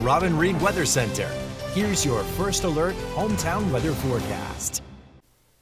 Robin Reed Weather Center. Here's your first alert hometown weather forecast.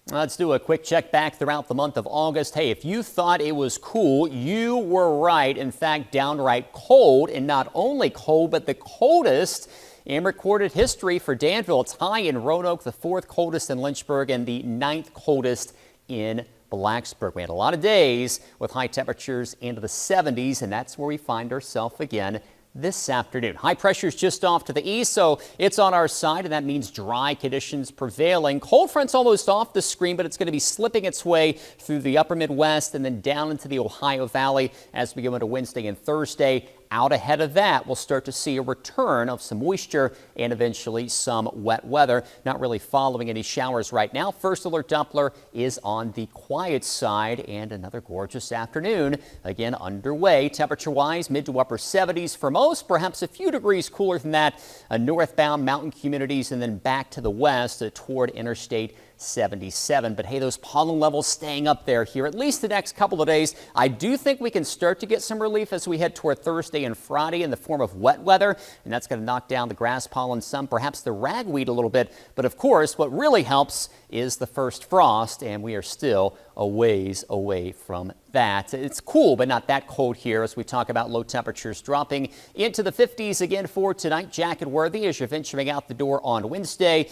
Let's do a quick check back throughout the month of August. Hey, if you thought it was cool, you were right. In fact, downright cold, and not only cold, but the coldest in recorded history for Danville. It's high in Roanoke, the 4th coldest in Lynchburg, and the 9th coldest in Blacksburg. We had a lot of days with high temperatures into the 70s, and that's where we find ourselves again this afternoon. High pressure is just off to the east, so it's on our side, and that means dry conditions prevailing. Cold front's almost off the screen, but it's going to be slipping its way through the upper Midwest and then down into the Ohio Valley as we go into Wednesday and Thursday. Out ahead of that, we'll start to see a return of some moisture and eventually some wet weather. Not really following any showers right now. First alert Doppler is on the quiet side, and another gorgeous afternoon again underway. Temperature-wise, mid to upper 70s for most, perhaps a few degrees cooler than that. Northbound mountain communities and then back to the west toward Interstate 77. But hey, those pollen levels staying up there here at least the next couple of days. I do think we can start to get some relief as we head toward Thursday and Friday in the form of wet weather, and that's going to knock down the grass pollen some, perhaps the ragweed a little bit. But of course, what really helps is the first frost, and we are still a ways away from that. It's cool, but not that cold here as we talk about low temperatures dropping into the 50s again for tonight. Jacket worthy as you're venturing out the door on Wednesday.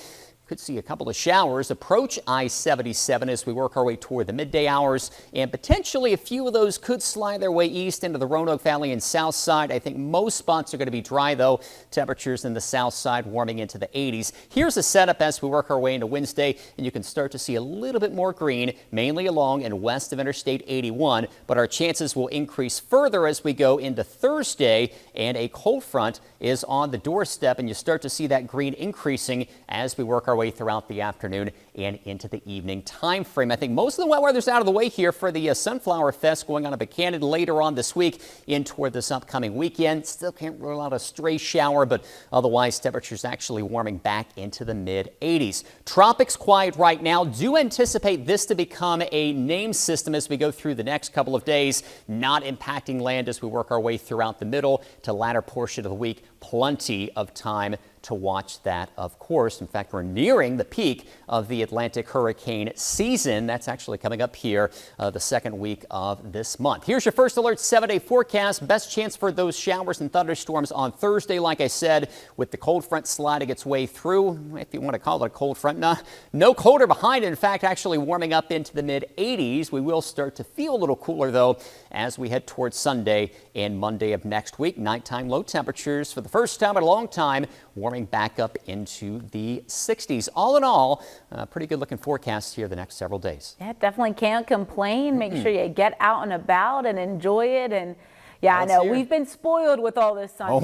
Could see a couple of showers approach I-77 as we work our way toward the midday hours, and potentially a few of those could slide their way east into the Roanoke Valley and south side. I think most spots are going to be dry, though. Temperatures in the south side warming into the 80s. Here's a setup as we work our way into Wednesday, and you can start to see a little bit more green, mainly along and west of Interstate 81, but our chances will increase further as we go into Thursday, and a cold front is on the doorstep, and you start to see that green increasing as we work our way throughout the afternoon and into the evening time frame. I think most of the wet weather's out of the way here for the Sunflower Fest going on at Buchanan later on this week in toward this upcoming weekend. Still can't rule out a stray shower, but otherwise temperatures actually warming back into the mid 80s. Tropics quiet right now. Do anticipate this to become a name system as we go through the next couple of days, not impacting land as we work our way throughout the middle to latter portion of the week. Plenty of time to watch that, of course. In fact, we're nearing the peak of the Atlantic hurricane season. That's actually coming up here the second week of this month. Here's your first alert 7-day forecast. Best chance for those showers and thunderstorms on Thursday, like I said, with the cold front sliding its way through, if you want to call it a cold front. No colder behind it. In fact, actually warming up into the mid 80s. We will start to feel a little cooler, though, as we head towards Sunday and Monday of next week. Nighttime low temperatures for the first time in a long time, warming back up into the 60s. All in all, pretty good looking forecast here the next several days. Yeah, definitely can't complain. Make sure you get out and about and enjoy it. And yeah, I know we've been spoiled with all this sunshine.